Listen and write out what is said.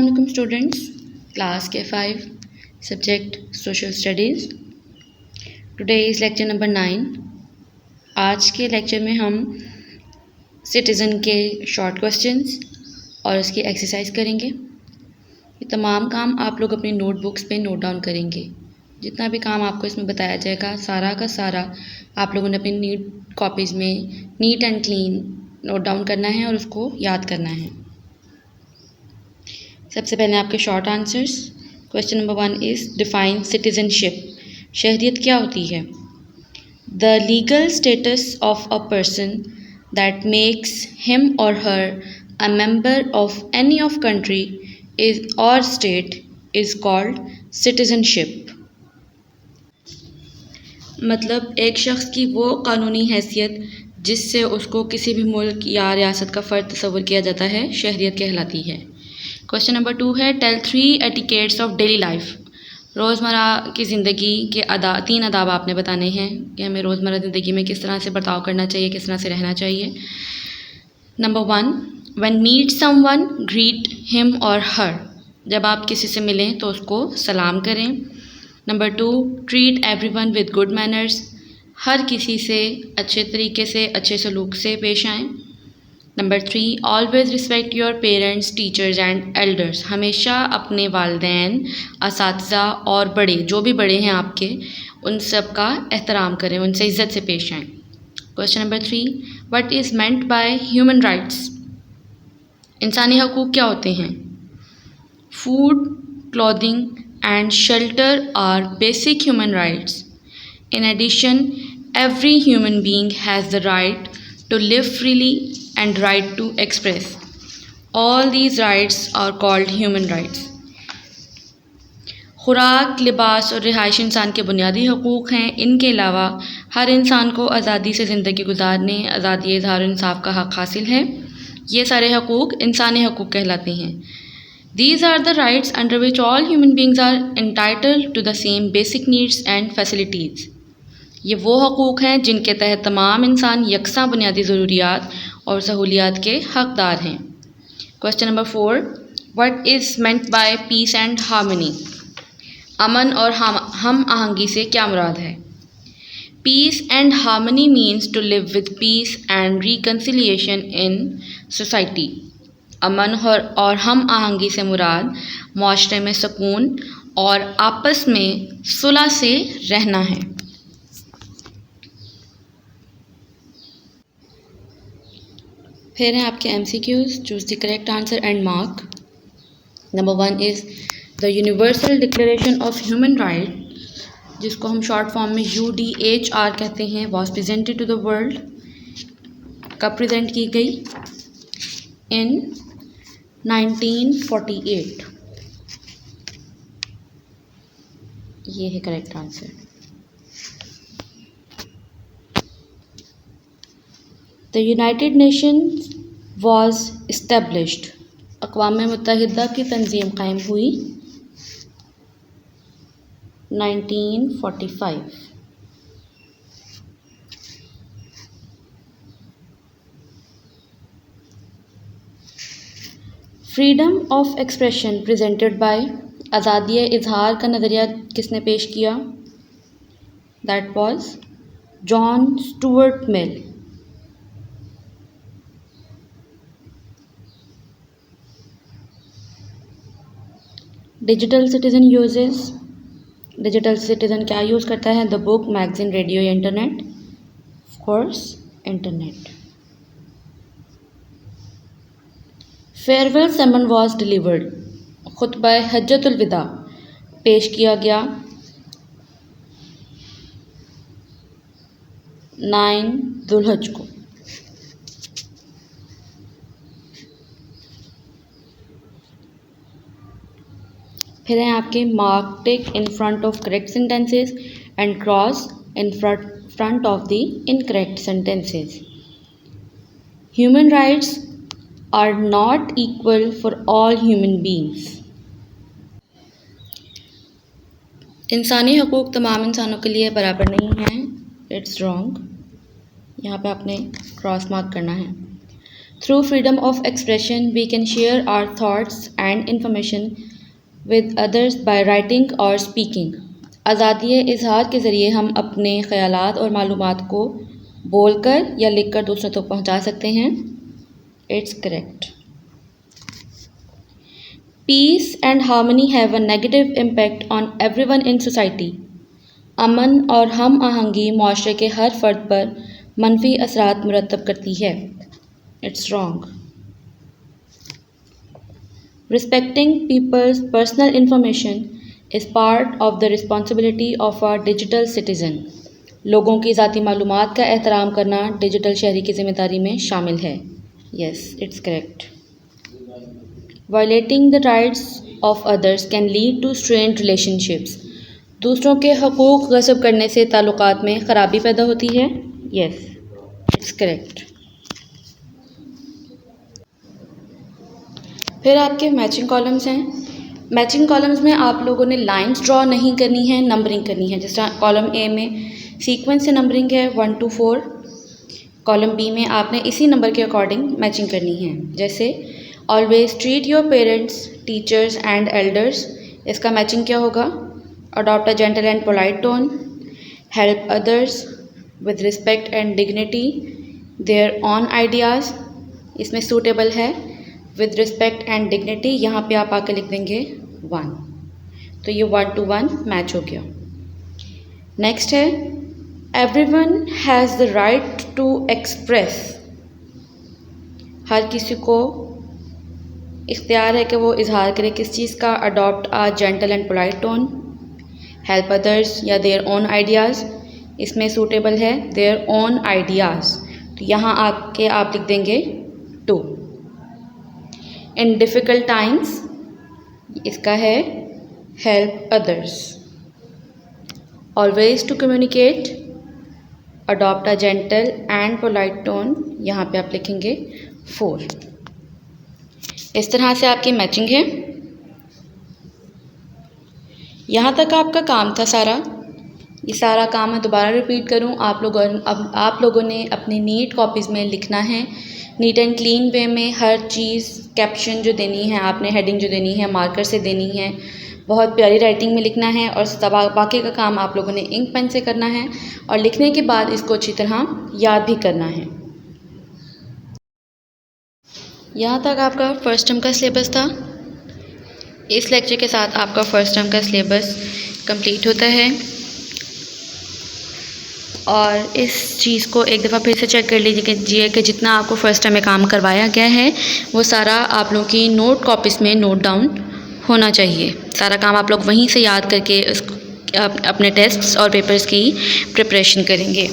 अस्सलाम वालेकुम students, class के 5 subject social studies. Today is lecture number 9। आज के लेक्चर में हम सिटीज़न के शॉर्ट क्वेश्चंस और उसकी एक्सरसाइज करेंगे। ये तमाम काम आप लोग अपनी नोटबुक्स पे नोट डाउन करेंगे। जितना भी काम आपको इसमें बताया जाएगा सारा का सारा आप लोगों ने अपनी नीट कॉपीज़ में neat and clean note down करना है और उसको याद करना है। सबसे पहले आपके short answers. Question number 1 is define citizenship. शहरियत क्या होती है? The legal status of a person that makes him और her a member of any of country is or state is called citizenship. मतलब एक शख्स की वो कानूनी हैसियत जिससे उसको किसी भी मुल्क या रियासत का फ़र्द तस्वर किया जाता है, शहरियत कहलाती है। क्वेश्चन नंबर 2 है tell 3 etiquettes of daily life. रोज़मर्रा की ज़िंदगी के 3 आदाब आपने बताने हैं कि हमें रोज़मर्रा ज़िंदगी में किस तरह से बर्ताव करना चाहिए, किस तरह से रहना चाहिए। Number 1, when meet someone greet him और हर। जब आप किसी से मिलें तो उसको सलाम करें। Number 2, treat everyone with good manners. हर किसी से अच्छे तरीके से, अच्छे सलूक से पेश आएँ। Number 3, always respect your parents, teachers and elders. हमेशा अपने वालिदैन, असातिज़ा और बड़े, जो भी बड़े हैं आपके, उन सब का एहतराम करें, उनसे इज़्ज़त से पेश आएँ। Question number 3, what is meant by human rights. इंसानी हकूक़ क्या होते हैं? Food, clothing and shelter are basic human rights. In addition, every human being has the right to live freely and right to express. All these rights are called human rights. खुराक, लिबास और रिहाइश इंसान के बुनियादी हकूक़ हैं। इनके अलावा हर इंसान को आज़ादी से ज़िंदगी गुजारने, आज़ादी इज़हार इंसाफ का हक़ हासिल है। ये सारे हकूक़ इंसानी हकूक़ कहलाते हैं। These are the rights under which all human beings are entitled to the same basic needs and facilities. ये वो हकूक़ हैं जिनके तहत तमाम इंसान यकसा बुनियादी ज़रूरियात और सहूलियात के हक़दार हैं। Question number 4, what is meant by peace and harmony. अमन और हम आहंगी से क्या मुराद है? Peace and harmony means to live with peace and reconciliation in society. अमन और हम आहंगी से मुराद माशरे में सुकून और आपस में सुलह से रहना है। फिर हैं आपके MCQs। Choose the correct answer and mark. Number 1 is the universal declaration of human right, जिसको हम शॉर्ट फॉर्म में UDHR कहते हैं, was presented to the world. कब प्रेजेंट की गई? इन 1948। ये है correct answer. The United Nations was established. अक़वाम मुत्तहिदा की तंजीम कायम हुई 1945। Freedom of expression presented by. आज़ादी इज़हार का नज़रिया किसने पेश किया? That was John Stuart Mill. Digital citizen uses. Digital citizen क्या यूज़ करता है? द बुक, मैगज़ीन, रेडियो या internet? Of course internet. Farewell sermon was delivered. खुतबा हज्जतुल विदा पेश किया गया 9 जुल्हज को। फिर हैं आपके mark tick in front of correct sentences and cross in front of the incorrect sentences. Human rights are not equal for all human beings. इंसानी हकूक़ तमाम इंसानों के लिए बराबर नहीं हैं। It's wrong. यहाँ पे आपने क्रॉस मार्क करना है। Through freedom of expression, we can share our thoughts and information with others by writing or speaking. आज़ादी इज़हार के ज़रिए हम अपने ख़यालात और मालूमात को बोलकर या लिखकर दूसरों तक पहुंचा सकते हैं. It's correct. Peace and harmony have a negative impact on everyone in society. अमन और हम आहंगी माशरे के हर फ़र्द पर मनफी असरात मुरतब करती है. It's wrong. Respecting people's personal information is part of the responsibility of a digital citizen. लोगों की ज़ाती मालूमात का एहतराम करना डिजिटल शहरी की ज़िम्मेदारी में शामिल है. Yes, it's correct. Violating the rights of others can lead to strained relationships. दूसरों के हकूक़ गस्ब करने से ताल्लुकात में ख़राबी पैदा होती है. Yes, it's correct. फिर आपके मैचिंग कॉलम्स हैं. मैचिंग कॉलम्स में आप लोगों ने लाइंस ड्रॉ नहीं करनी है, नंबरिंग करनी है. जिस तरह कॉलम ए में सीक्वेंस से नंबरिंग है 1 to 4. कॉलम बी में आपने इसी नंबर के अकॉर्डिंग मैचिंग करनी है. जैसे always treat your parents, teachers and elders, इसका मैचिंग क्या होगा? Adopt a gentle and polite tone. Help others with respect and dignity. There on ideas, इसमें सूटेबल है विद रिस्पेक्ट एंड डिग्निटी. यहाँ पे आप आके लिख देंगे 1. तो ये 1 to 1 मैच हो गया. नेक्स्ट है everyone has the right to express. हर किसी को इख्तियार है कि वो इजहार करे किस चीज़ का? Adopt a gentle and polite tone. Help others या देयर ओन आइडियाज़, इसमें सूटेबल है देयर ओन आइडियाज़. तो यहाँ आके आप लिख देंगे 2. इन डिफ़िकल्ट टाइम्स, इसका है help others. Always to communicate, adopt a gentle and polite tone, यहाँ पे आप लिखेंगे 4. इस तरह से आपकी मैचिंग है. यहाँ तक आपका काम था सारा. ये सारा काम मैं दोबारा रिपीट करूँ, आप लोगों ने अपनी नीट कॉपीज़ में लिखना है. नीट एंड क्लीन वे में हर चीज़, कैप्शन जो देनी है आपने, हेडिंग जो देनी है मार्कर से देनी है. बहुत प्यारी राइटिंग में लिखना है और बाकी का काम आप लोगों ने इंक पेन से करना है. और लिखने के बाद इसको अच्छी तरह याद भी करना है. यहाँ तक आपका फ़र्स्ट टर्म का सिलेबस था. इस लेक्चर के साथ आपका फ़र्स्ट टर्म का सिलेबस कंप्लीट होता है. और इस चीज़ को एक दफ़ा फिर से चेक कर लीजिए कि जितना आपको फ़र्स्ट टर्म में काम करवाया गया है वो सारा आप लोगों की नोट कॉपीज़ में नोट डाउन होना चाहिए. सारा काम आप लोग वहीं से याद करके अपने टेस्ट्स और पेपर्स की प्रिपरेशन करेंगे.